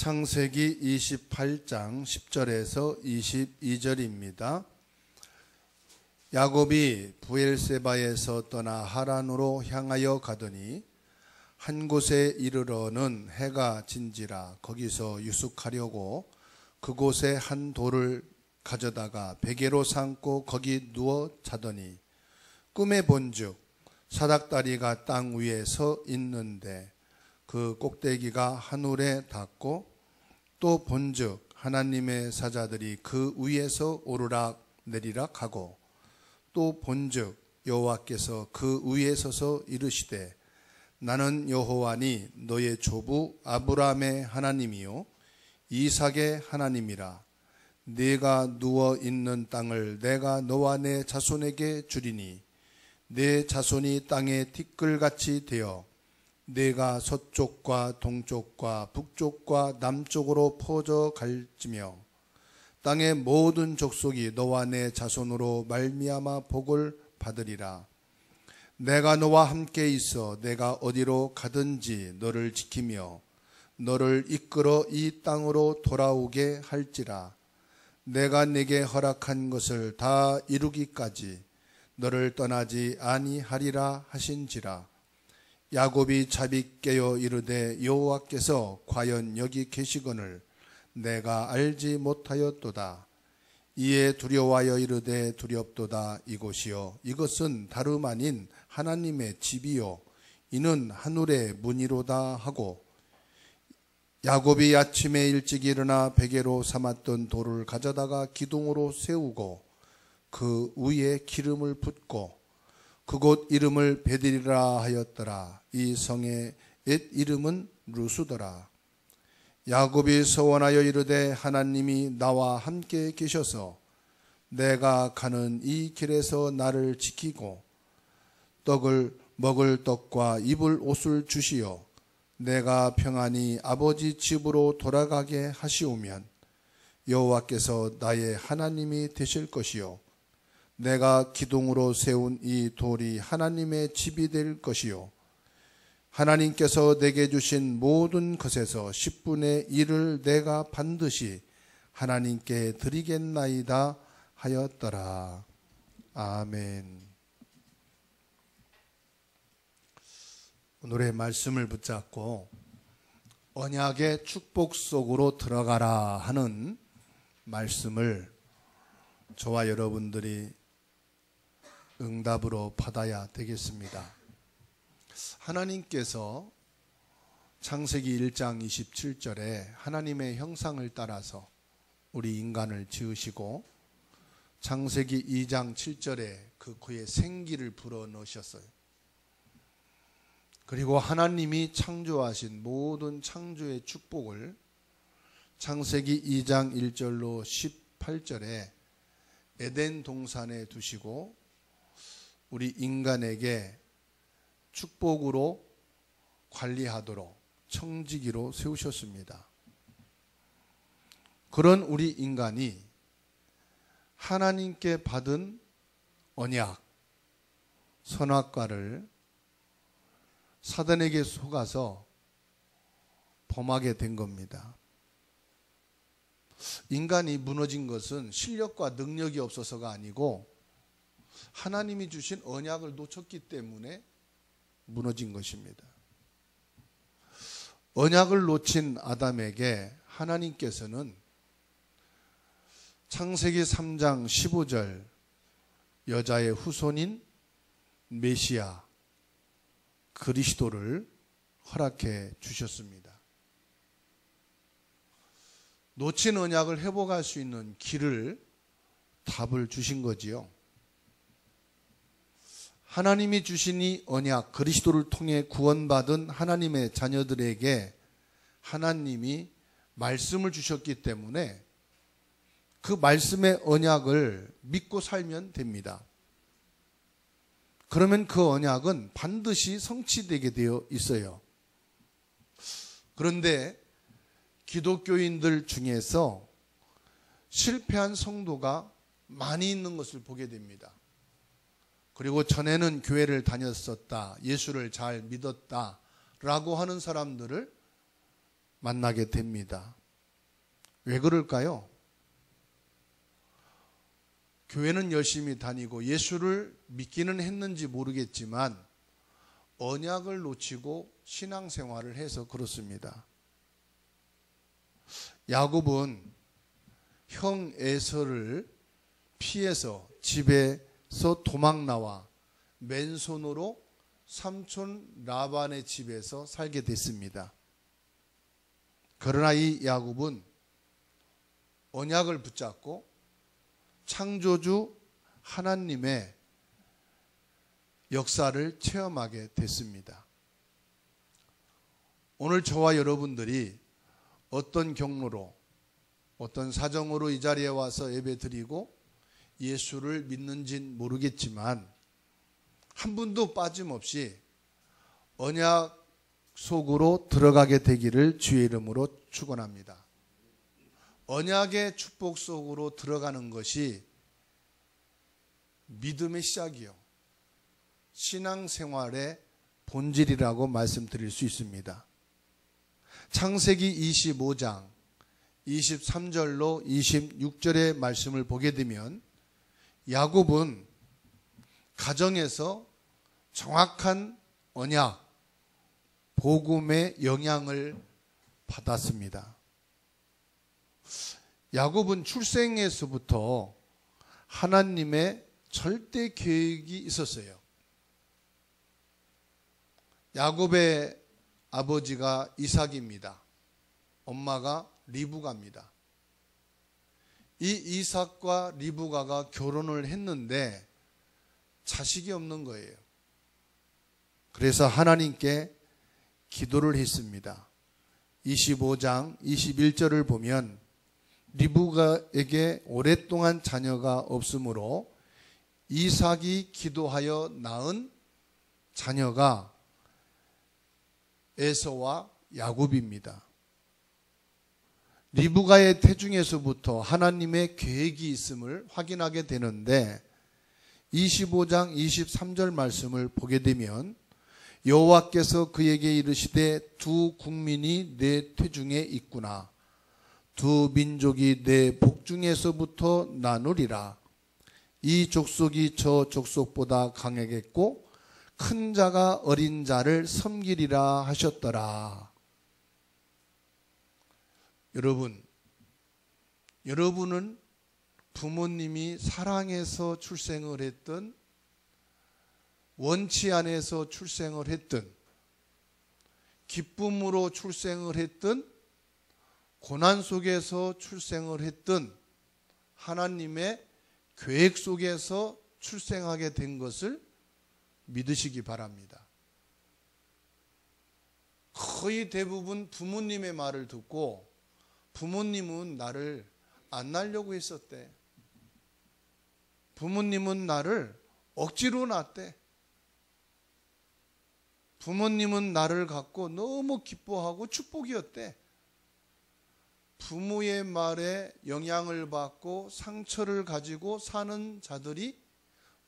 창세기 28장 10절에서 22절입니다. 야곱이 브엘세바에서 떠나 하란으로 향하여 가더니 한 곳에 이르러는 해가 진지라 거기서 유숙하려고 그곳에 한 돌을 가져다가 베개로 삼고 거기 누워 자더니 꿈에 본즉 사닥다리가 땅 위에 서 있는데 그 꼭대기가 하늘에 닿고 또 본즉 하나님의 사자들이 그 위에서 오르락 내리락 하고 또 본즉 여호와께서 그 위에 서서 이르시되 나는 여호와니 너의 조부 아브라함의 하나님이요 이삭의 하나님이라. 네가 누워 있는 땅을 내가 너와 내 자손에게 주리니 내 자손이 땅의 티끌같이 되어 네가 서쪽과 동쪽과 북쪽과 남쪽으로 퍼져 갈지며 땅의 모든 족속이 너와 내 자손으로 말미암아 복을 받으리라. 내가 너와 함께 있어 내가 어디로 가든지 너를 지키며 너를 이끌어 이 땅으로 돌아오게 할지라. 내가 네게 허락한 것을 다 이루기까지 너를 떠나지 아니하리라 하신지라. 야곱이 자비 깨어 이르되 여호와께서 과연 여기 계시거늘 내가 알지 못하였도다. 이에 두려워하여 이르되 두렵도다. 이곳이요 이것은 다름 아닌 하나님의 집이요 이는 하늘의 문이로다 하고 야곱이 아침에 일찍 일어나 베개로 삼았던 돌을 가져다가 기둥으로 세우고 그 위에 기름을 붓고 그곳 이름을 베들이라 하였더라. 이 성의 옛 이름은 루스더라. 야곱이 서원하여 이르되 하나님이 나와 함께 계셔서 내가 가는 이 길에서 나를 지키고 떡을 먹을 떡과 입을 옷을 주시어 내가 평안히 아버지 집으로 돌아가게 하시오면 여호와께서 나의 하나님이 되실 것이요 내가 기둥으로 세운 이 돌이 하나님의 집이 될 것이요 하나님께서 내게 주신 모든 것에서 10분의 1을 내가 반드시 하나님께 드리겠나이다 하였더라. 아멘. 오늘의 말씀을 붙잡고 언약의 축복 속으로 들어가라 하는 말씀을 저와 여러분들이 응답으로 받아야 되겠습니다. 하나님께서 창세기 1장 27절에 하나님의 형상을 따라서 우리 인간을 지으시고 창세기 2장 7절에 그의 생기를 불어넣으셨어요. 그리고 하나님이 창조하신 모든 창조의 축복을 창세기 2장 1절로 18절에 에덴 동산에 두시고 우리 인간에게 축복으로 관리하도록 청지기로 세우셨습니다. 그런 우리 인간이 하나님께 받은 언약, 선악과를 사단에게 속아서 범하게 된 겁니다. 인간이 무너진 것은 실력과 능력이 없어서가 아니고 하나님이 주신 언약을 놓쳤기 때문에 무너진 것입니다. 언약을 놓친 아담에게 하나님께서는 창세기 3장 15절 여자의 후손인 메시아 그리스도를 허락해 주셨습니다. 놓친 언약을 회복할 수 있는 길을 답을 주신 거지요. 하나님이 주신 이 언약 그리스도를 통해 구원받은 하나님의 자녀들에게 하나님이 말씀을 주셨기 때문에 그 말씀의 언약을 믿고 살면 됩니다. 그러면 그 언약은 반드시 성취되게 되어 있어요. 그런데 기독교인들 중에서 실패한 성도가 많이 있는 것을 보게 됩니다. 그리고 전에는 교회를 다녔었다, 예수를 잘 믿었다 라고 하는 사람들을 만나게 됩니다. 왜 그럴까요? 교회는 열심히 다니고 예수를 믿기는 했는지 모르겠지만 언약을 놓치고 신앙생활을 해서 그렇습니다. 야곱은 형 에서를 피해서 집에서 도망 나와 맨손으로 삼촌 라반의 집에서 살게 됐습니다. 그러나 이 야곱은 언약을 붙잡고 창조주 하나님의 역사를 체험하게 됐습니다. 오늘 저와 여러분들이 어떤 경로로 어떤 사정으로 이 자리에 와서 예배드리고 예수를 믿는지는 모르겠지만 한 분도 빠짐없이 언약 속으로 들어가게 되기를 주의 이름으로 축원합니다. 언약의 축복 속으로 들어가는 것이 믿음의 시작이요, 신앙생활의 본질이라고 말씀드릴 수 있습니다. 창세기 25장 23절로 26절의 말씀을 보게 되면 야곱은 가정에서 정확한 언약, 복음의 영향을 받았습니다. 야곱은 출생에서부터 하나님의 절대 계획이 있었어요. 야곱의 아버지가 이삭입니다. 엄마가 리브가입니다. 이 이삭과 리브가가 결혼을 했는데 자식이 없는 거예요. 그래서 하나님께 기도를 했습니다. 25장 21절을 보면 리브가에게 오랫동안 자녀가 없으므로 이삭이 기도하여 낳은 자녀가 에서와 야곱입니다. 리브가의 태중에서부터 하나님의 계획이 있음을 확인하게 되는데 25장 23절 말씀을 보게 되면 여호와께서 그에게 이르시되 두 국민이 내 태중에 있구나. 두 민족이 내 복중에서부터 나누리라. 이 족속이 저 족속보다 강하겠고 큰 자가 어린 자를 섬기리라 하셨더라. 여러분은 부모님이 사랑해서 출생을 했든 원치 않아서 출생을 했든 기쁨으로 출생을 했든 고난 속에서 출생을 했든 하나님의 계획 속에서 출생하게 된 것을 믿으시기 바랍니다. 거의 대부분 부모님의 말을 듣고 부모님은 나를 안 낳으려고 했었대. 부모님은 나를 억지로 낳았대. 부모님은 나를 갖고 너무 기뻐하고 축복이었대. 부모의 말에 영향을 받고 상처를 가지고 사는 자들이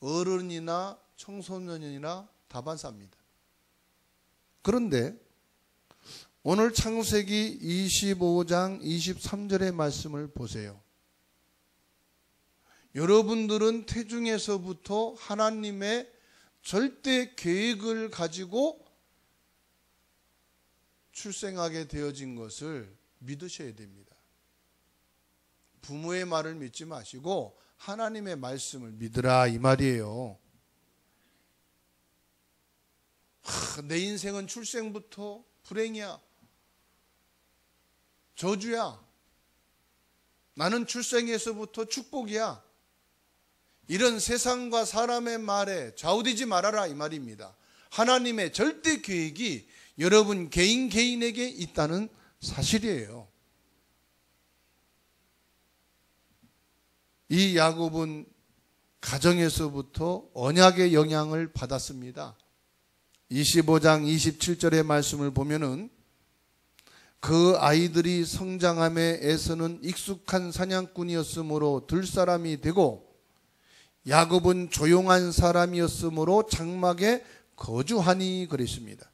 어른이나 청소년이나 다반사입니다. 그런데 오늘 창세기 25장 23절의 말씀을 보세요. 여러분들은 태중에서부터 하나님의 절대 계획을 가지고 출생하게 되어진 것을 믿으셔야 됩니다. 부모의 말을 믿지 마시고 하나님의 말씀을 믿으라 이 말이에요. 내 인생은 출생부터 불행이야. 저주야. 나는 출생에서부터 축복이야. 이런 세상과 사람의 말에 좌우되지 말아라 이 말입니다. 하나님의 절대 계획이 여러분 개인에게 있다는 사실이에요. 이 야곱은 가정에서부터 언약의 영향을 받았습니다. 25장 27절의 말씀을 보면은 그 아이들이 성장함에 에서는 익숙한 사냥꾼이었으므로 들사람이 되고 야곱은 조용한 사람이었으므로 장막에 거주하니 그랬습니다.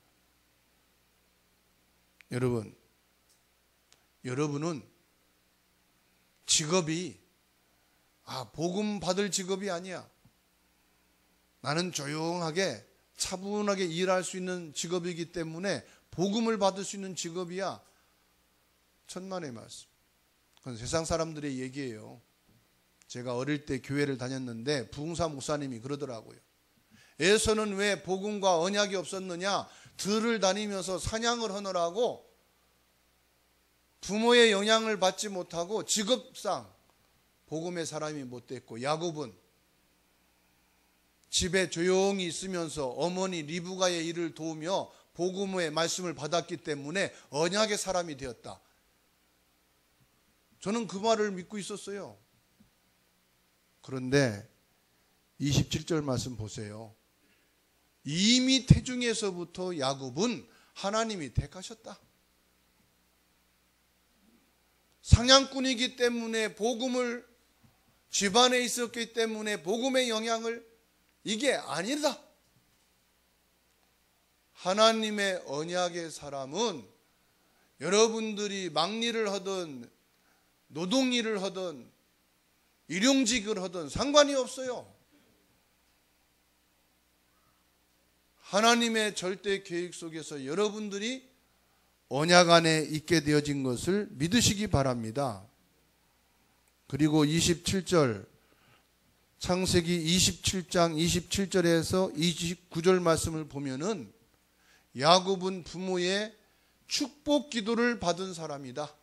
여러분, 여러분은 직업이 복음 받을 직업이 아니야. 나는 조용하게 차분하게 일할 수 있는 직업이기 때문에 복음을 받을 수 있는 직업이야. 천만의 말씀. 그건 세상 사람들의 얘기예요. 제가 어릴 때 교회를 다녔는데 부흥사 목사님이 그러더라고요. 에서는 왜 복음과 언약이 없었느냐? 들을 다니면서 사냥을 하느라고 부모의 영향을 받지 못하고 직업상 복음의 사람이 못 됐고, 야곱은 집에 조용히 있으면서 어머니 리브가의 일을 도우며 복음의 말씀을 받았기 때문에 언약의 사람이 되었다. 저는 그 말을 믿고 있었어요. 그런데 27절 말씀 보세요. 이미 태중에서부터 야곱은 하나님이 택하셨다. 사냥꾼이기 때문에 복음을 집안에 있었기 때문에 복음의 영향을 이게 아니다. 하나님의 언약의 사람은 여러분들이 막일을 하든 노동일을 하든 일용직을 하든 상관이 없어요. 하나님의 절대 계획 속에서 여러분들이 언약 안에 있게 되어진 것을 믿으시기 바랍니다. 그리고 27절, 창세기 27장 27절에서 29절 말씀을 보면은 야곱은 부모의 축복 기도를 받은 사람이다.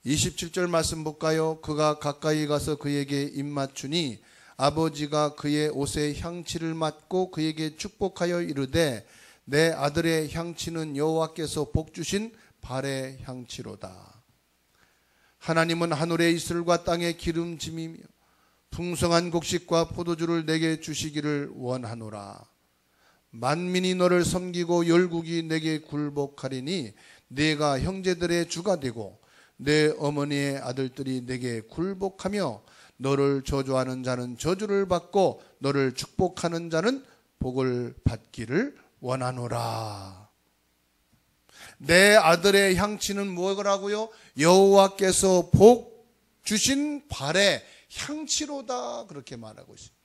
27절 말씀 볼까요? 그가 가까이 가서 그에게 입맞추니 아버지가 그의 옷에 향치를 맡고 그에게 축복하여 이르되 내 아들의 향치는 여호와께서 복주신 발의 향치로다. 하나님은 하늘의 이슬과 땅의 기름짐이며 풍성한 곡식과 포도주를 내게 주시기를 원하노라. 만민이 너를 섬기고 열국이 내게 굴복하리니 내가 형제들의 주가 되고 내 어머니의 아들들이 내게 굴복하며 너를 저주하는 자는 저주를 받고 너를 축복하는 자는 복을 받기를 원하노라. 내 아들의 향치는 뭐라고요? 여호와께서 복 주신 발의 향치로다. 그렇게 말하고 있습니다.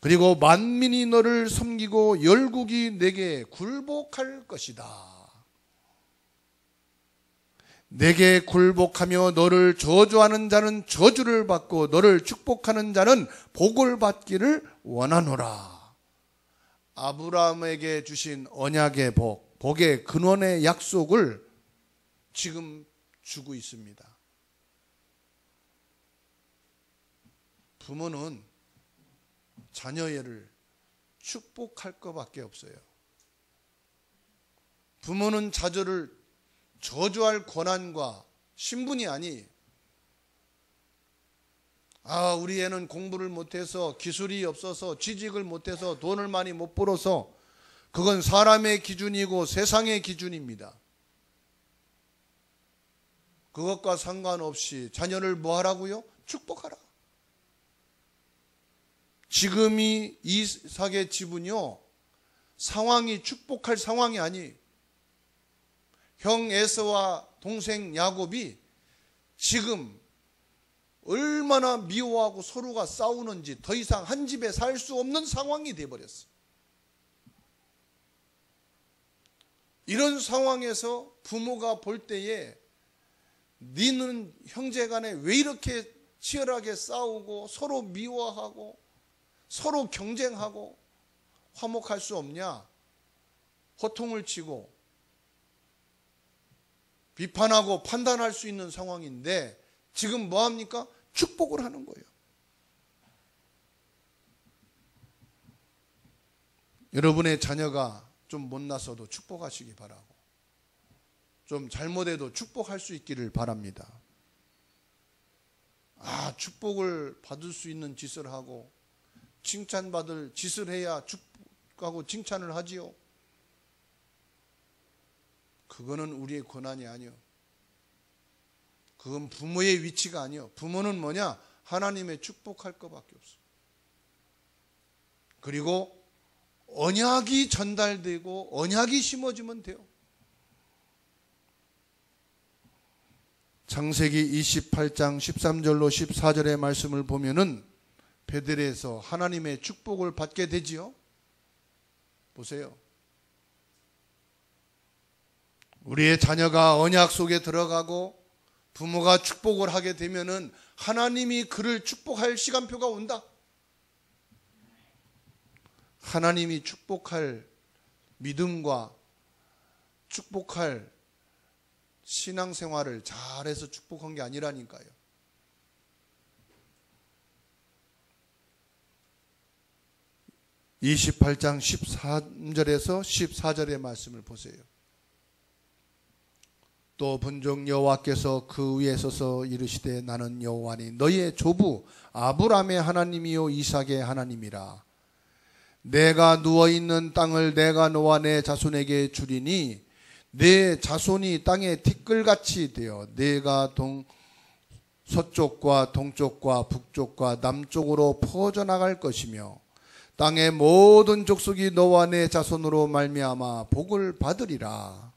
그리고 만민이 너를 섬기고 열국이 내게 굴복할 것이다. 내게 굴복하며 너를 저주하는 자는 저주를 받고 너를 축복하는 자는 복을 받기를 원하노라. 아브라함에게 주신 언약의 복, 복의 근원의 약속을 지금 주고 있습니다. 부모는 자녀를 축복할 것밖에 없어요. 부모는 자녀를 저주할 권한과 신분이 아니, 우리 애는 공부를 못해서 기술이 없어서 취직을 못해서 돈을 많이 못 벌어서, 그건 사람의 기준이고 세상의 기준입니다. 그것과 상관없이 자녀를 뭐 하라고요? 축복하라. 지금이 이삭의 집은요, 상황이 축복할 상황이 아니에요. 형 에서와 동생 야곱이 지금 얼마나 미워하고 서로가 싸우는지 더 이상 한 집에 살 수 없는 상황이 되어버렸어요. 이런 상황에서 부모가 볼 때에 니는 형제간에 왜 이렇게 치열하게 싸우고 서로 미워하고 서로 경쟁하고 화목할 수 없냐? 호통을 치고 비판하고 판단할 수 있는 상황인데 지금 뭐 합니까? 축복을 하는 거예요. 여러분의 자녀가 좀 못났어도 축복하시기 바라고, 좀 잘못해도 축복할 수 있기를 바랍니다. 축복을 받을 수 있는 짓을 하고 칭찬받을 짓을 해야 축복하고 칭찬을 하지요. 그거는 우리의 권한이 아니요. 그건 부모의 위치가 아니요. 부모는 뭐냐? 하나님의 축복할 것밖에 없어. 그리고 언약이 전달되고 언약이 심어지면 돼요. 창세기 28장 13절로 14절의 말씀을 보면은 베델에서 하나님의 축복을 받게 되지요. 보세요. 우리의 자녀가 언약 속에 들어가고 부모가 축복을 하게 되면은 하나님이 그를 축복할 시간표가 온다. 하나님이 축복할 믿음과 축복할 신앙생활을 잘해서 축복한 게 아니라니까요. (28장 13절에서 14절의 말씀을 보세요. 또 본종 여호와께서 그 위에 서서 이르시되 나는 여호와니 너희의 조부 아브라함의 하나님이요 이삭의 하나님이라. 내가 누워있는 땅을 내가 너와 내 자손에게 주리니 내 자손이 땅의 티끌같이 되어 내가 서쪽과 동쪽과 북쪽과 남쪽으로 퍼져나갈 것이며 땅의 모든 족속이 너와 내 자손으로 말미암아 복을 받으리라.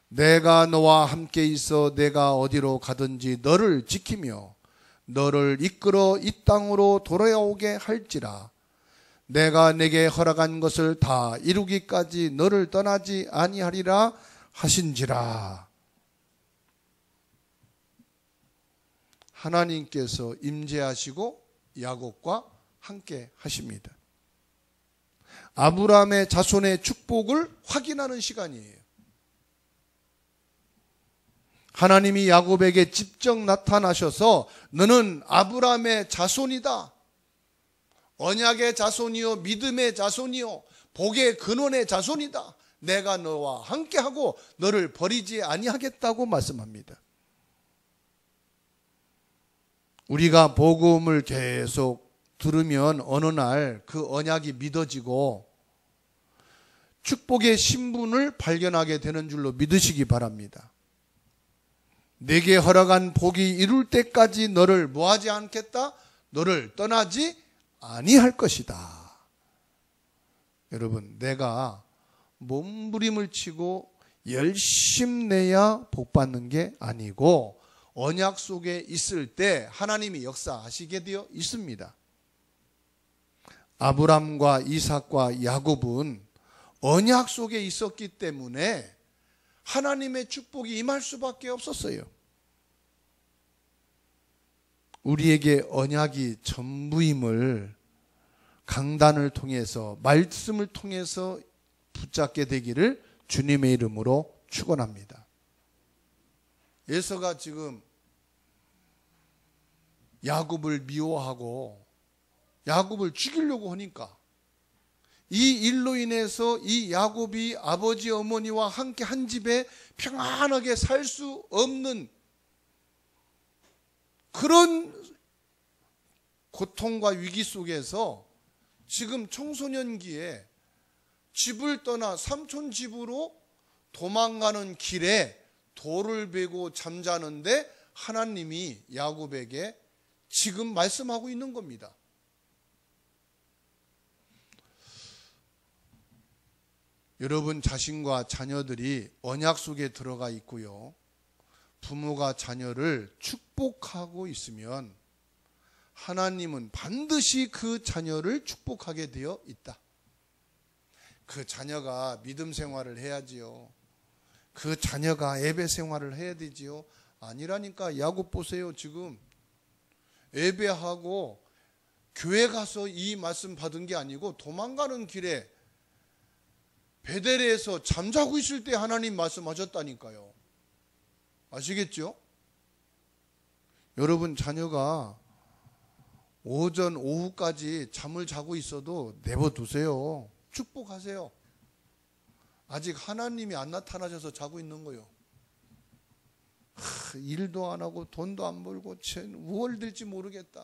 내가 너와 함께 있어 내가 어디로 가든지 너를 지키며 너를 이끌어 이 땅으로 돌아오게 할지라. 내가 내게 허락한 것을 다 이루기까지 너를 떠나지 아니하리라 하신지라. 하나님께서 임재하시고 야곱과 함께 하십니다. 아브라함의 자손의 축복을 확인하는 시간이에요. 하나님이 야곱에게 직접 나타나셔서 너는 아브라함의 자손이다. 언약의 자손이요 믿음의 자손이요 복의 근원의 자손이다. 내가 너와 함께하고 너를 버리지 아니하겠다고 말씀합니다. 우리가 복음을 계속 들으면 어느 날 그 언약이 믿어지고 축복의 신분을 발견하게 되는 줄로 믿으시기 바랍니다. 내게 허락한 복이 이룰 때까지 너를 뭐하지 않겠다? 너를 떠나지 아니할 것이다. 여러분, 내가 몸부림을 치고 열심내야 복 받는 게 아니고 언약 속에 있을 때 하나님이 역사하시게 되어 있습니다. 아브람과 이삭과 야곱은 언약 속에 있었기 때문에 하나님의 축복이 임할 수밖에 없었어요. 우리에게 언약이 전부임을 강단을 통해서 말씀을 통해서 붙잡게 되기를 주님의 이름으로 축원합니다. 에서가 지금 야곱을 미워하고 야곱을 죽이려고 하니까 이 일로 인해서 이 야곱이 아버지 어머니와 함께 한 집에 평안하게 살 수 없는 그런 고통과 위기 속에서 지금 청소년기에 집을 떠나 삼촌 집으로 도망가는 길에 돌을 베고 잠자는데 하나님이 야곱에게 지금 말씀하고 있는 겁니다. 여러분 자신과 자녀들이 언약 속에 들어가 있고요. 부모가 자녀를 축복하고 있으면 하나님은 반드시 그 자녀를 축복하게 되어 있다. 그 자녀가 믿음 생활을 해야지요. 그 자녀가 예배 생활을 해야 되지요. 아니라니까. 야곱 보세요. 지금 예배하고 교회 가서 이 말씀 받은 게 아니고 도망가는 길에 베델에서 잠자고 있을 때 하나님 말씀하셨다니까요. 아시겠죠? 여러분 자녀가 오전 오후까지 잠을 자고 있어도 내버두세요. 축복하세요. 아직 하나님이 안 나타나셔서 자고 있는 거예요. 일도 안 하고 돈도 안 벌고 무얼 될지 모르겠다.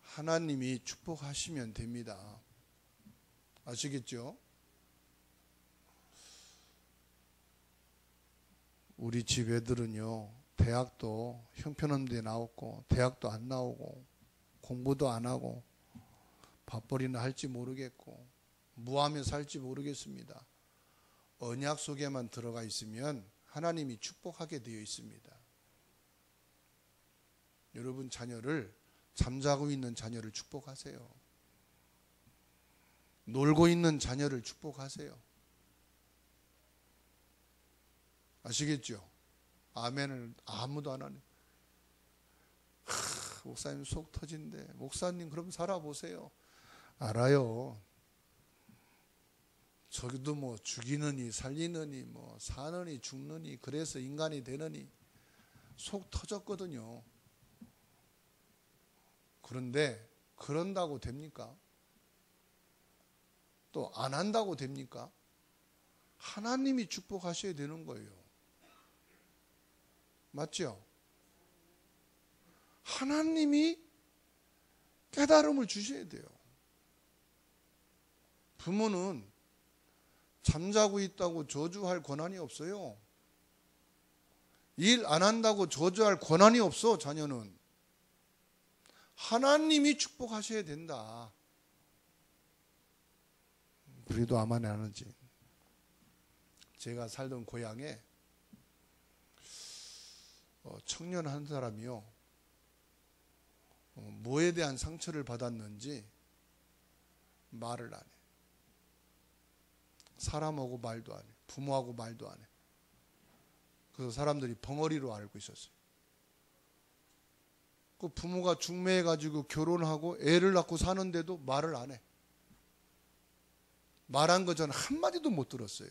하나님이 축복하시면 됩니다. 아시겠죠? 우리 집 애들은요, 대학도 형편없는 데 나왔고 대학도 안 나오고 공부도 안 하고 밥벌이는 할지 모르겠고 뭐하며 살지 모르겠습니다. 언약 속에만 들어가 있으면 하나님이 축복하게 되어 있습니다. 여러분 자녀를, 잠자고 있는 자녀를 축복하세요. 놀고 있는 자녀를 축복하세요. 아시겠죠? 아멘을 아무도 안 하네. 목사님 속 터진대. 목사님 그럼 살아보세요. 알아요. 저기도 뭐 죽이느니 살리느니 뭐 사느니 죽느니 그래서 인간이 되느니 속 터졌거든요. 그런데 그런다고 됩니까? 또 안 한다고 됩니까? 하나님이 축복하셔야 되는 거예요. 맞죠? 하나님이 깨달음을 주셔야 돼요. 부모는 잠자고 있다고 저주할 권한이 없어요. 일 안 한다고 저주할 권한이 없어. 자녀는 하나님이 축복하셔야 된다. 그래도 아마 나는지 제가 살던 고향에 청년 한 사람이요, 뭐에 대한 상처를 받았는지 말을 안 해. 사람하고 말도 안 해. 부모하고 말도 안 해. 그래서 사람들이 벙어리로 알고 있었어요. 그 부모가 중매해가지고 결혼하고 애를 낳고 사는데도 말을 안 해. 말한 거 전 한마디도 못 들었어요.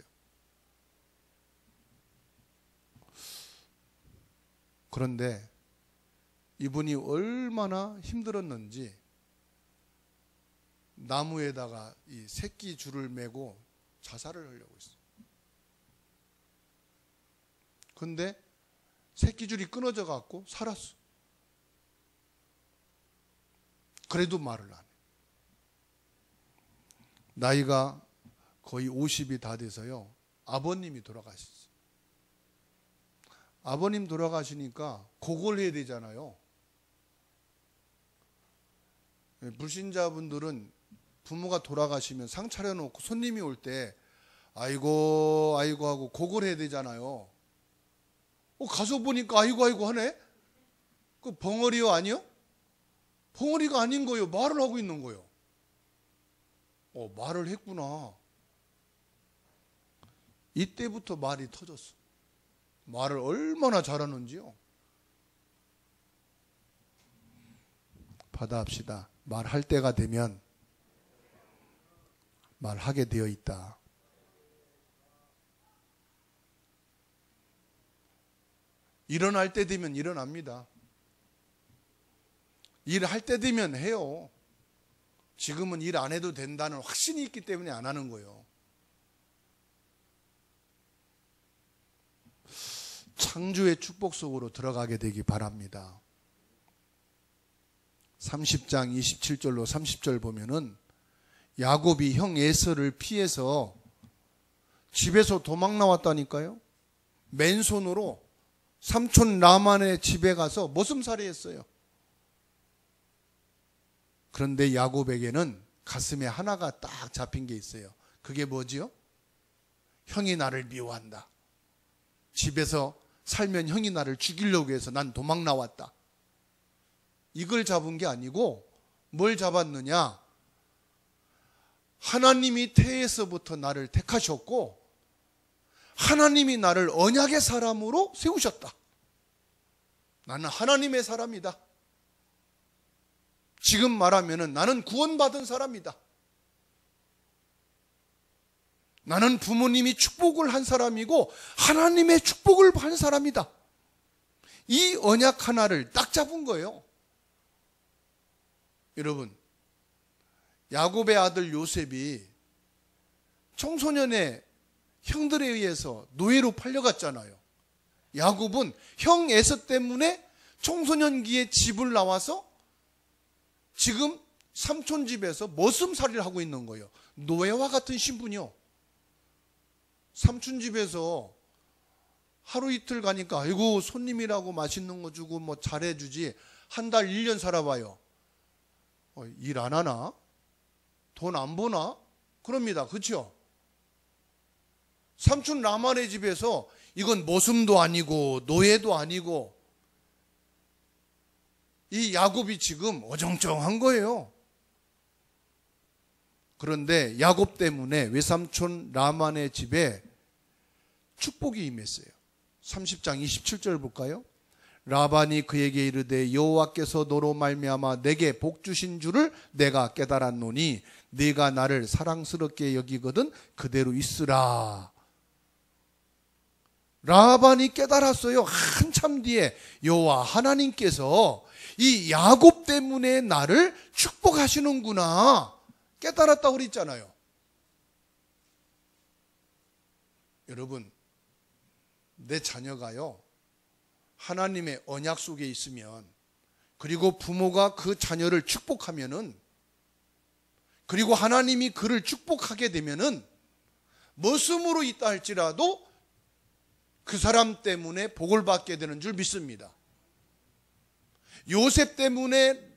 그런데 이분이 얼마나 힘들었는지 나무에다가 이 새끼 줄을 매고 자살을 하려고 했어요. 근데 새끼 줄이 끊어져 갖고 살았어. 그래도 말을 안 해. 나이가 거의 50이 다 돼서요, 아버님이 돌아가셨어요. 아버님 돌아가시니까 곡을 해야 되잖아요. 불신자분들은 부모가 돌아가시면 상 차려놓고 손님이 올 때 아이고 아이고 하고 곡을 해야 되잖아요. 가서 보니까 아이고 아이고 하네. 그 벙어리요 아니요? 벙어리가 아닌 거예요. 말을 하고 있는 거예요. 말을 했구나. 이때부터 말이 터졌어. 말을 얼마나 잘하는지요. 받아합시다. 말할 때가 되면 말하게 되어 있다. 일어날 때 되면 일어납니다. 일할 때 되면 해요. 지금은 일 안 해도 된다는 확신이 있기 때문에 안 하는 거예요. 창조의 축복 속으로 들어가게 되기 바랍니다. 30장 27절로 30절 보면은 야곱이 형 에서를 피해서 집에서 도망 나왔다니까요. 맨손으로 삼촌 라만의 집에 가서 머슴살이 했어요. 그런데 야곱에게는 가슴에 하나가 딱 잡힌 게 있어요. 그게 뭐지요? 형이 나를 미워한다. 집에서 살면 형이 나를 죽이려고 해서 난 도망 나왔다. 이걸 잡은 게 아니고 뭘 잡았느냐? 하나님이 태에서부터 나를 택하셨고 하나님이 나를 언약의 사람으로 세우셨다. 나는 하나님의 사람이다. 지금 말하면은 나는 구원받은 사람이다. 나는 부모님이 축복을 한 사람이고 하나님의 축복을 한 사람이다. 이 언약 하나를 딱 잡은 거예요. 여러분, 야곱의 아들 요셉이 청소년의 형들에 의해서 노예로 팔려갔잖아요. 야곱은 형 에서 때문에 청소년기에 집을 나와서 지금 삼촌 집에서 머슴살이를 하고 있는 거예요. 노예와 같은 신분이요. 삼촌 집에서 하루 이틀 가니까 아이고 손님이라고 맛있는 거 주고 뭐 잘해주지. 한 달 1년 살아봐요. 일 안 하나? 돈 안 버나? 그럽니다. 그렇죠? 삼촌 라반의 집에서 이건 모슴도 아니고 노예도 아니고 이 야곱이 지금 어정쩡한 거예요. 그런데 야곱 때문에 외삼촌 라반의 집에 축복이 임했어요. 30장 27절 볼까요? 라반이 그에게 이르되 여호와께서 너로 말미암아 내게 복 주신 줄을 내가 깨달았노니 네가 나를 사랑스럽게 여기거든 그대로 있으라. 라반이 깨달았어요. 한참 뒤에 여호와 하나님께서 이 야곱 때문에 나를 축복하시는구나 깨달았다고 그랬잖아요. 여러분, 내 자녀가요 하나님의 언약 속에 있으면, 그리고 부모가 그 자녀를 축복하면은, 그리고 하나님이 그를 축복하게 되면은 머슴으로 있다 할지라도 그 사람 때문에 복을 받게 되는 줄 믿습니다. 요셉 때문에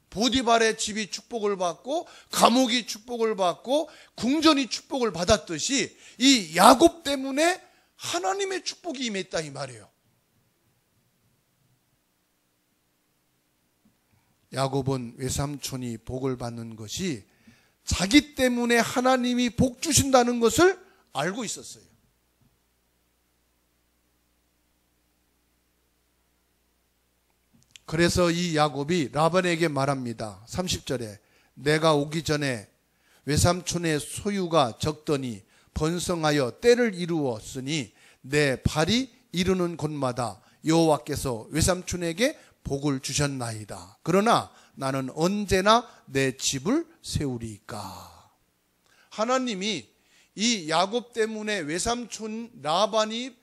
보디발의 집이 축복을 받고 감옥이 축복을 받고 궁전이 축복을 받았듯이 이 야곱 때문에 하나님의 축복이 임했다 이 말이에요. 야곱은 외삼촌이 복을 받는 것이 자기 때문에 하나님이 복 주신다는 것을 알고 있었어요. 그래서 이 야곱이 라반에게 말합니다. 30절에 내가 오기 전에 외삼촌의 소유가 적더니 번성하여 때를 이루었으니 내 발이 이르는 곳마다 여호와께서 외삼촌에게 복을 주셨나이다. 그러나 나는 언제나 내 집을 세우리이까. 하나님이 이 야곱 때문에 외삼촌 라반이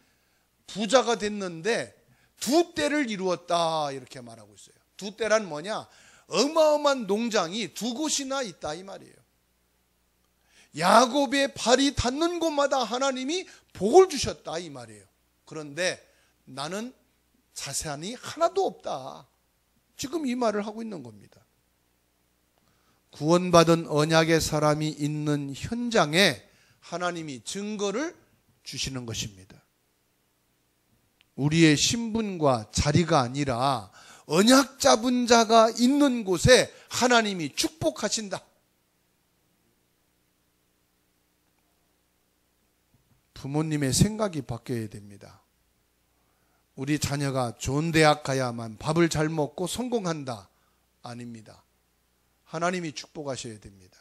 부자가 됐는데 두 때를 이루었다 이렇게 말하고 있어요. 두 때란 뭐냐? 어마어마한 농장이 두 곳이나 있다 이 말이에요. 야곱의 발이 닿는 곳마다 하나님이 복을 주셨다 이 말이에요. 그런데 나는 자산이 하나도 없다. 지금 이 말을 하고 있는 겁니다. 구원받은 언약의 사람이 있는 현장에 하나님이 증거를 주시는 것입니다. 우리의 신분과 자리가 아니라 언약 잡은 자가 있는 곳에 하나님이 축복하신다. 부모님의 생각이 바뀌어야 됩니다. 우리 자녀가 좋은 대학 가야만 밥을 잘 먹고 성공한다. 아닙니다. 하나님이 축복하셔야 됩니다.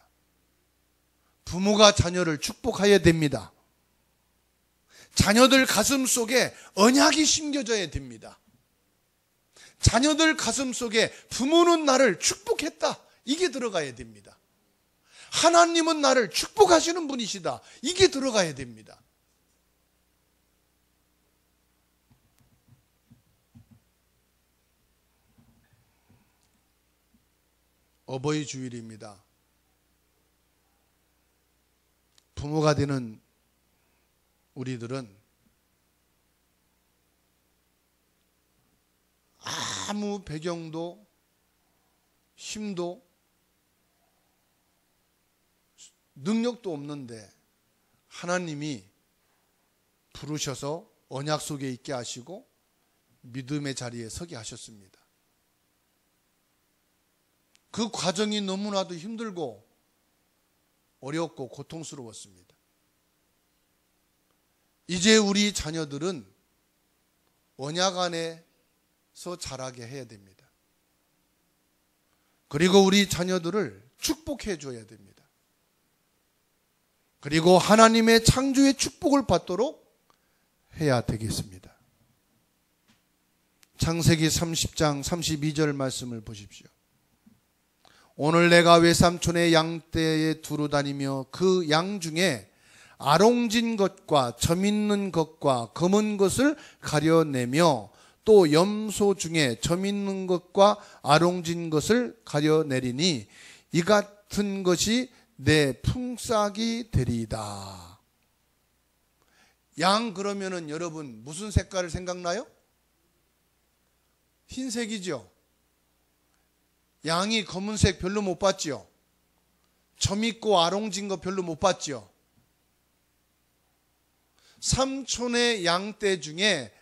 부모가 자녀를 축복해야 됩니다. 자녀들 가슴 속에 언약이 심겨져야 됩니다. 자녀들 가슴 속에 부모는 나를 축복했다. 이게 들어가야 됩니다. 하나님은 나를 축복하시는 분이시다. 이게 들어가야 됩니다. 어버이 주일입니다. 부모가 되는 우리들은 아무 배경도 힘도 능력도 없는데 하나님이 부르셔서 언약 속에 있게 하시고 믿음의 자리에 서게 하셨습니다. 그 과정이 너무나도 힘들고 어렵고 고통스러웠습니다. 이제 우리 자녀들은 언약 안에서 자라게 해야 됩니다. 그리고 우리 자녀들을 축복해 줘야 됩니다. 그리고 하나님의 창조의 축복을 받도록 해야 되겠습니다. 창세기 30장 32절 말씀을 보십시오. 오늘 내가 외삼촌의 양떼에 두루 다니며 그 양 중에 아롱진 것과 점 있는 것과 검은 것을 가려내며 또 염소 중에 점 있는 것과 아롱진 것을 가려내리니 이 같은 것이 내 품삯이 되리이다. 양 그러면은 여러분 무슨 색깔을 생각나요? 흰색이죠. 양이 검은색 별로 못 봤지요. 점 있고 아롱진 거 별로 못 봤지요. 삼촌의 양떼 중에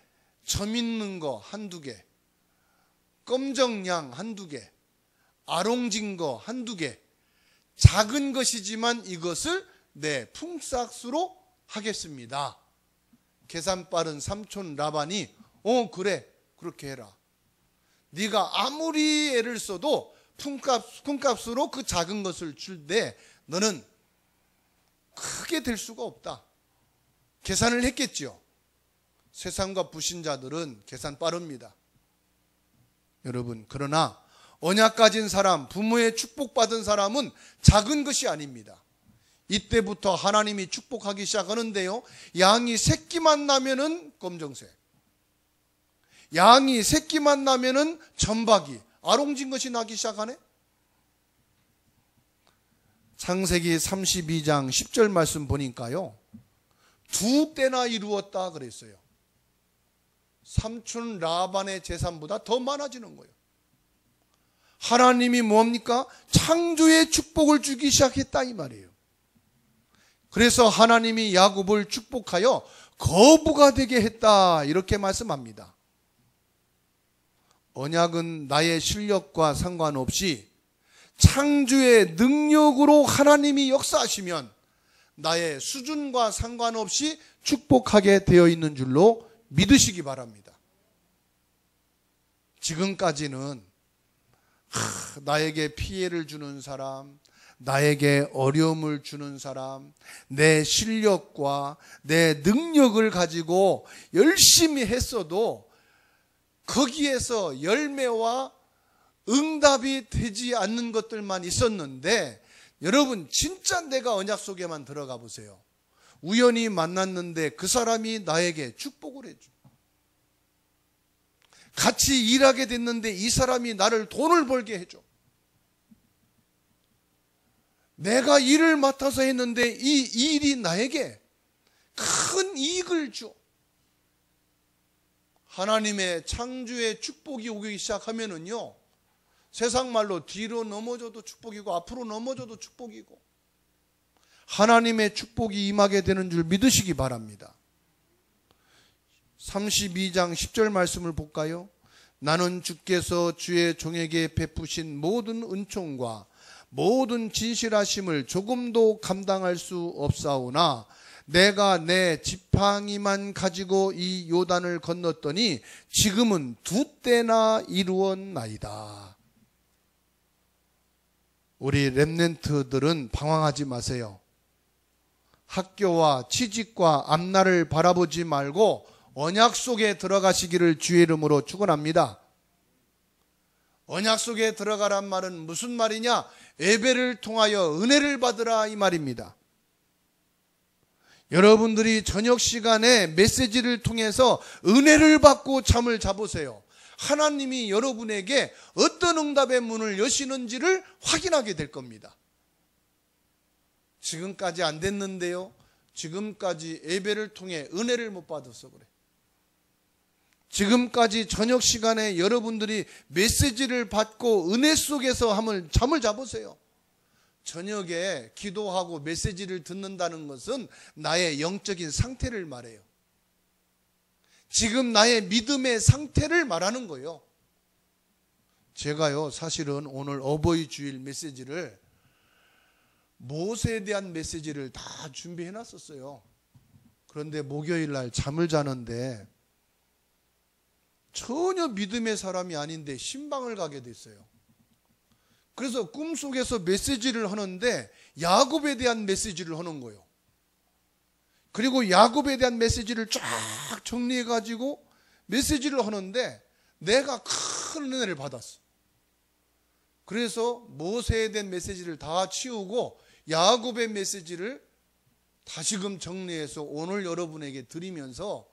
점 있는 거 한두 개, 검정양 한두 개, 아롱진 거 한두 개, 작은 것이지만 이것을 내 품삯으로 하겠습니다. 계산 빠른 삼촌 라반이 그래, 그렇게 해라. 네가 아무리 애를 써도 품값으로 그 작은 것을 줄 때 너는 크게 될 수가 없다. 계산을 했겠지요. 세상과 불신자들은 계산 빠릅니다. 여러분, 그러나 언약 가진 사람, 부모의 축복받은 사람은 작은 것이 아닙니다. 이때부터 하나님이 축복하기 시작하는데요, 양이 새끼만 나면은 검정색, 양이 새끼만 나면은 점박이, 아롱진 것이 나기 시작하네. 창세기 32장 10절 말씀 보니까요, 2때나 이루었다 그랬어요. 삼촌 라반의 재산보다 더 많아지는 거예요. 하나님이 뭡니까? 창조의 축복을 주기 시작했다 이 말이에요. 그래서 하나님이 야곱을 축복하여 거부가 되게 했다 이렇게 말씀합니다. 언약은 나의 실력과 상관없이 창조의 능력으로 하나님이 역사하시면 나의 수준과 상관없이 축복하게 되어 있는 줄로 믿으시기 바랍니다. 지금까지는 나에게 피해를 주는 사람, 나에게 어려움을 주는 사람, 내 실력과 내 능력을 가지고 열심히 했어도 거기에서 열매와 응답이 되지 않는 것들만 있었는데, 여러분 진짜 내가 언약 속에만 들어가 보세요. 우연히 만났는데 그 사람이 나에게 축복을 해줘. 같이 일하게 됐는데 이 사람이 나를 돈을 벌게 해줘. 내가 일을 맡아서 했는데 이 일이 나에게 큰 이익을 줘. 하나님의 창조의 축복이 오기 시작하면은요, 세상 말로 뒤로 넘어져도 축복이고 앞으로 넘어져도 축복이고 하나님의 축복이 임하게 되는 줄 믿으시기 바랍니다. 32장 10절 말씀을 볼까요? 나는 주께서 주의 종에게 베푸신 모든 은총과 모든 진실하심을 조금도 감당할 수 없사오나 내가 내 지팡이만 가지고 이 요단을 건넜더니 지금은 2때나 이루었나이다. 우리 렘넌트들은 방황하지 마세요. 학교와 취직과 앞날을 바라보지 말고 언약 속에 들어가시기를 주의 이름으로 축원합니다. 언약 속에 들어가란 말은 무슨 말이냐? 예배를 통하여 은혜를 받으라 이 말입니다. 여러분들이 저녁 시간에 메시지를 통해서 은혜를 받고 잠을 자보세요. 하나님이 여러분에게 어떤 응답의 문을 여시는지를 확인하게 될 겁니다. 지금까지 안 됐는데요, 지금까지 예배를 통해 은혜를 못 받아서 그래. 지금까지 저녁 시간에 여러분들이 메시지를 받고 은혜 속에서 한번 잠을 자보세요. 저녁에 기도하고 메시지를 듣는다는 것은 나의 영적인 상태를 말해요. 지금 나의 믿음의 상태를 말하는 거예요. 제가요, 사실은 오늘 어버이 주일 메시지를, 모세에 대한 메시지를 다 준비해 놨었어요. 그런데 목요일 날 잠을 자는데 전혀 믿음의 사람이 아닌데 신방을 가게 됐어요. 그래서 꿈속에서 메시지를 하는데 야곱에 대한 메시지를 하는 거예요. 그리고 야곱에 대한 메시지를 쫙 정리해 가지고 메시지를 하는데 내가 큰 은혜를 받았어. 그래서 모세에 대한 메시지를 다 치우고 야곱의 메시지를 다시금 정리해서 오늘 여러분에게 드리면서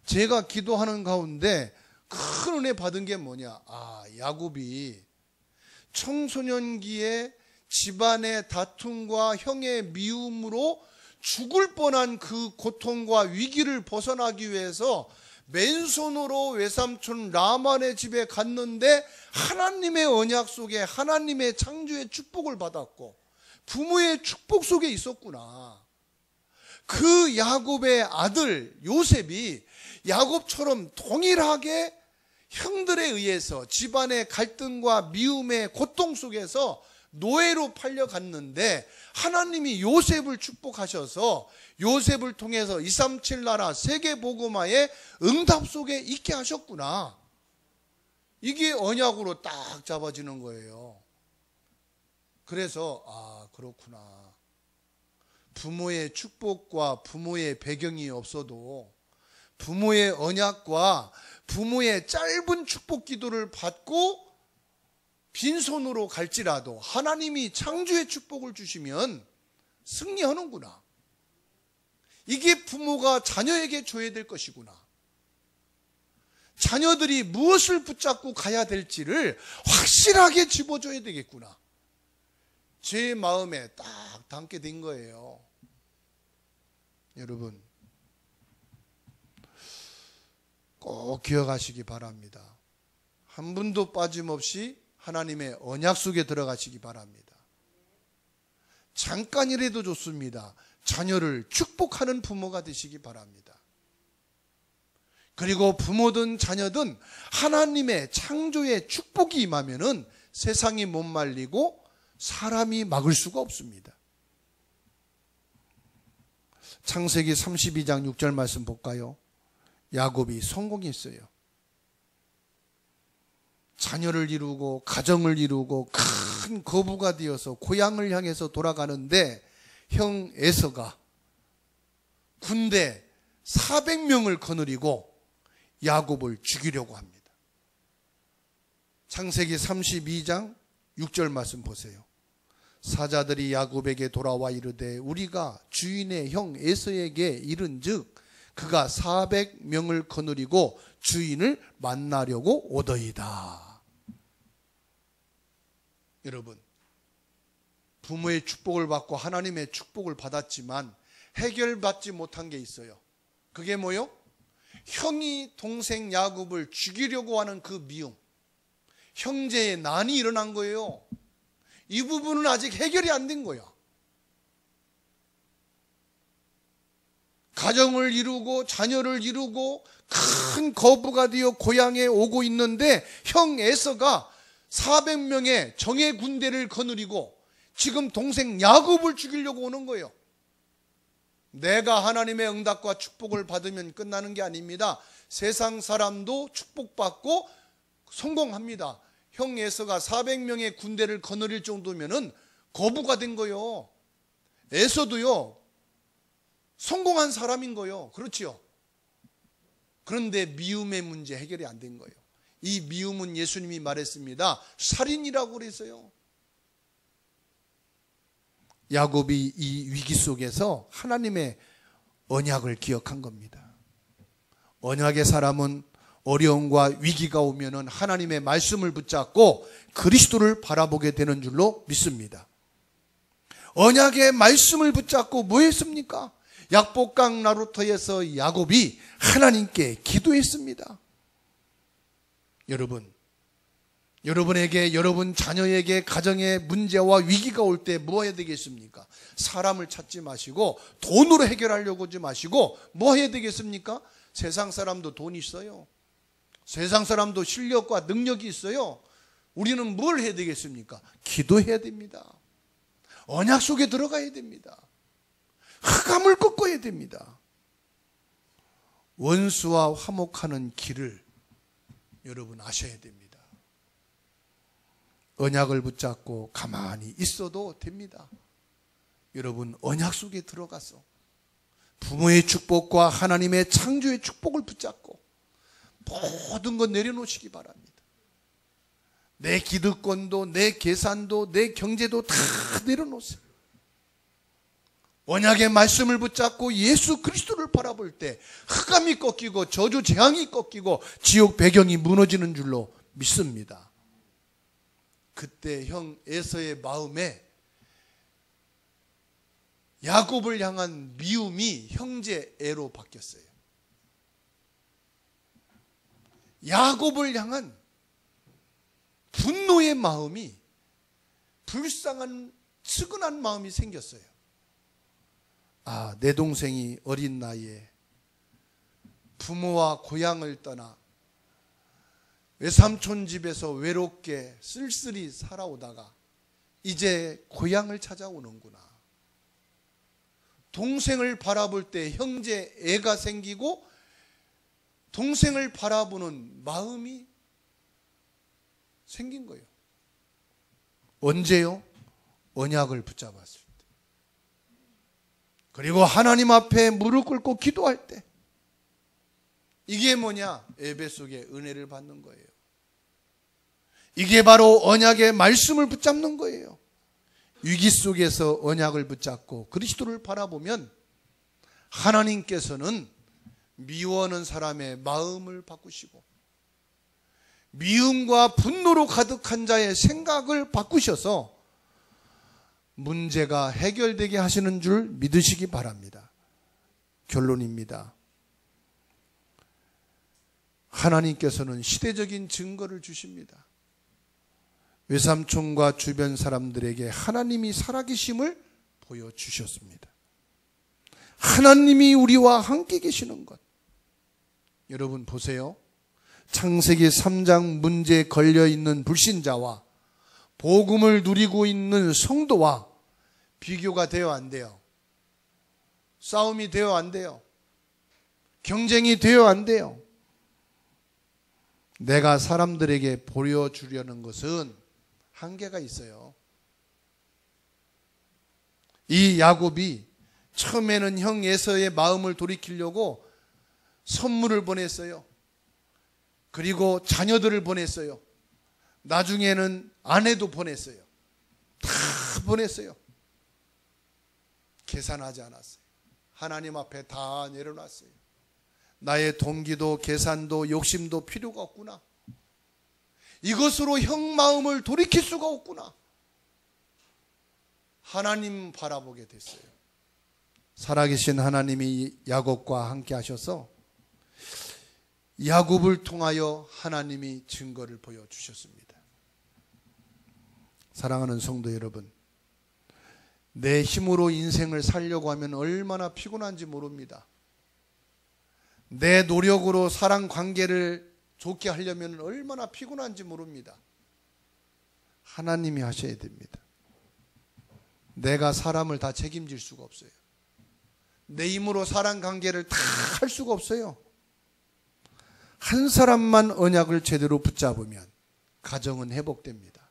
제가 기도하는 가운데 큰 은혜 받은 게 뭐냐? 야곱이 청소년기에 집안의 다툼과 형의 미움으로 죽을 뻔한 그 고통과 위기를 벗어나기 위해서 맨손으로 외삼촌 라반의 집에 갔는데 하나님의 언약 속에 하나님의 창조의 축복을 받았고 부모의 축복 속에 있었구나. 그 야곱의 아들 요셉이 야곱처럼 동일하게 형들에 의해서 집안의 갈등과 미움의 고통 속에서 노예로 팔려갔는데 하나님이 요셉을 축복하셔서 요셉을 통해서 237 나라 세계복음화의 응답 속에 있게 하셨구나. 이게 언약으로 딱 잡아지는 거예요. 그래서 그렇구나. 부모의 축복과 부모의 배경이 없어도 부모의 언약과 부모의 짧은 축복 기도를 받고 빈손으로 갈지라도 하나님이 창조의 축복을 주시면 승리하는구나. 이게 부모가 자녀에게 줘야 될 것이구나. 자녀들이 무엇을 붙잡고 가야 될지를 확실하게 집어줘야 되겠구나. 제 마음에 딱 담게 된 거예요. 여러분, 꼭 기억하시기 바랍니다. 한 분도 빠짐없이 하나님의 언약 속에 들어가시기 바랍니다. 잠깐이라도 좋습니다. 자녀를 축복하는 부모가 되시기 바랍니다. 그리고 부모든 자녀든 하나님의 창조의 축복이 임하면은 세상이 못 말리고 사람이 막을 수가 없습니다. 창세기 32장 6절 말씀 볼까요? 야곱이 성공했어요. 자녀를 이루고 가정을 이루고 큰 거부가 되어서 고향을 향해서 돌아가는데 형 에서가 군대 400명을 거느리고 야곱을 죽이려고 합니다. 창세기 32장 6절 말씀 보세요. 사자들이 야곱에게 돌아와 이르되 우리가 주인의 형 에서에게 이른즉 그가 400명을 거느리고 주인을 만나려고 오더이다. 여러분, 부모의 축복을 받고 하나님의 축복을 받았지만 해결받지 못한 게 있어요. 그게 뭐요? 형이 동생 야곱을 죽이려고 하는 그 미움, 형제의 난이 일어난 거예요. 이 부분은 아직 해결이 안 된 거야. 가정을 이루고 자녀를 이루고 큰 거부가 되어 고향에 오고 있는데 형 에서가 400명의 정예 군대를 거느리고 지금 동생 야곱을 죽이려고 오는 거예요. 내가 하나님의 응답과 축복을 받으면 끝나는 게 아닙니다. 세상 사람도 축복받고 성공합니다. 형 에서가 400명의 군대를 거느릴 정도면은 거부가 된 거예요. 에서도요, 성공한 사람인 거예요. 그렇지요? 그런데 미움의 문제 해결이 안 된 거예요. 이 미움은 예수님이 말했습니다. 살인이라고 그랬어요. 야곱이 이 위기 속에서 하나님의 언약을 기억한 겁니다. 언약의 사람은 어려움과 위기가 오면은 하나님의 말씀을 붙잡고 그리스도를 바라보게 되는 줄로 믿습니다. 언약의 말씀을 붙잡고 뭐 했습니까? 약복강 나루터에서 야곱이 하나님께 기도했습니다. 여러분, 여러분에게, 여러분 자녀에게 가정의 문제와 위기가 올 때 뭐 해야 되겠습니까? 사람을 찾지 마시고 돈으로 해결하려고 하지 마시고 뭐 해야 되겠습니까? 세상 사람도 돈 있어요. 세상 사람도 실력과 능력이 있어요. 우리는 뭘 해야 되겠습니까? 기도해야 됩니다. 언약 속에 들어가야 됩니다. 흑암을 꺾어야 됩니다. 원수와 화목하는 길을 여러분 아셔야 됩니다. 언약을 붙잡고 가만히 있어도 됩니다. 여러분, 언약 속에 들어가서 부모의 축복과 하나님의 창조의 축복을 붙잡고 모든 것 내려놓으시기 바랍니다. 내 기득권도, 내 계산도, 내 경제도 다 내려놓으세요. 언약의 말씀을 붙잡고 예수 그리스도를 바라볼 때 흑암이 꺾이고 저주 재앙이 꺾이고 지옥 배경이 무너지는 줄로 믿습니다. 그때 형 에서의 마음에 야곱을 향한 미움이 형제애로 바뀌었어요. 야곱을 향한 분노의 마음이 불쌍한 측은한 마음이 생겼어요. 내 동생이 어린 나이에 부모와 고향을 떠나 외삼촌 집에서 외롭게 쓸쓸히 살아오다가 이제 고향을 찾아오는구나. 동생을 바라볼 때 형제 애가 생기고 동생을 바라보는 마음이 생긴 거예요. 언제요? 언약을 붙잡았을 때. 그리고 하나님 앞에 무릎 꿇고 기도할 때. 이게 뭐냐? 예배 속에 은혜를 받는 거예요. 이게 바로 언약의 말씀을 붙잡는 거예요. 위기 속에서 언약을 붙잡고 그리스도를 바라보면 하나님께서는 미워하는 사람의 마음을 바꾸시고 미움과 분노로 가득한 자의 생각을 바꾸셔서 문제가 해결되게 하시는 줄 믿으시기 바랍니다. 결론입니다. 하나님께서는 시대적인 증거를 주십니다. 외삼촌과 주변 사람들에게 하나님이 살아계심을 보여주셨습니다. 하나님이 우리와 함께 계시는 것. 여러분 보세요. 창세기 3장 문제에 걸려있는 불신자와 복음을 누리고 있는 성도와 비교가 되어 안 돼요. 싸움이 되어 안 돼요. 경쟁이 되어 안 돼요. 내가 사람들에게 보여주려는 것은 한계가 있어요. 이 야곱이 처음에는 형 에서의 마음을 돌이키려고 선물을 보냈어요. 그리고 자녀들을 보냈어요. 나중에는 아내도 보냈어요. 다 보냈어요. 계산하지 않았어요. 하나님 앞에 다 내려놨어요. 나의 동기도 계산도 욕심도 필요가 없구나. 이것으로 형 마음을 돌이킬 수가 없구나. 하나님 바라보게 됐어요. 살아계신 하나님이 야곱과 함께 하셔서 야곱을 통하여 하나님이 증거를 보여주셨습니다. 사랑하는 성도 여러분, 내 힘으로 인생을 살려고 하면 얼마나 피곤한지 모릅니다. 내 노력으로 사랑 관계를 좋게 하려면 얼마나 피곤한지 모릅니다. 하나님이 하셔야 됩니다. 내가 사람을 다 책임질 수가 없어요. 내 힘으로 사랑 관계를 다 할 수가 없어요. 한 사람만 언약을 제대로 붙잡으면 가정은 회복됩니다.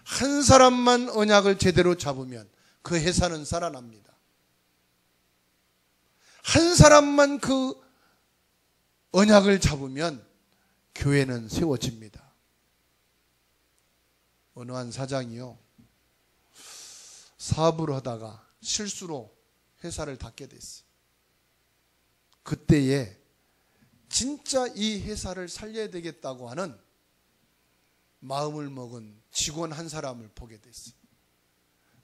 한 사람만 언약을 제대로 잡으면 그 회사는 살아납니다. 한 사람만 그 언약을 잡으면 교회는 세워집니다. 어느 한 사장이요, 사업을 하다가 실수로 회사를 닫게 됐어요. 그때에 진짜 이 회사를 살려야 되겠다고 하는 마음을 먹은 직원 한 사람을 보게 됐어요.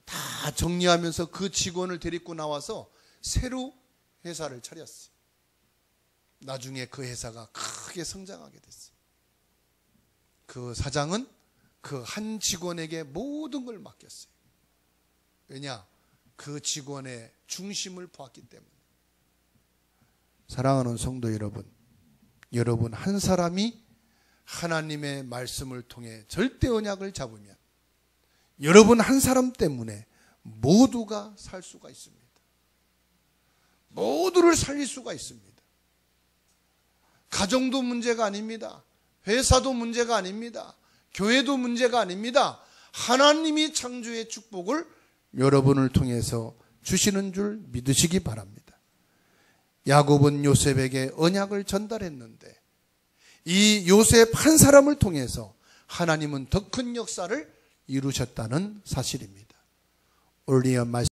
다 정리하면서 그 직원을 데리고 나와서 새로 회사를 차렸어요. 나중에 그 회사가 크게 성장하게 됐어요. 그 사장은 그 한 직원에게 모든 걸 맡겼어요. 왜냐? 그 직원의 중심을 보았기 때문에. 사랑하는 성도 여러분, 여러분 한 사람이 하나님의 말씀을 통해 절대 언약을 잡으면 여러분 한 사람 때문에 모두가 살 수가 있습니다. 모두를 살릴 수가 있습니다. 가정도 문제가 아닙니다. 회사도 문제가 아닙니다. 교회도 문제가 아닙니다. 하나님이 창조의 축복을 여러분을 통해서 주시는 줄 믿으시기 바랍니다. 야곱은 요셉에게 언약을 전달했는데 이 요셉 한 사람을 통해서 하나님은 더 큰 역사를 이루셨다는 사실입니다. 오늘 이 말씀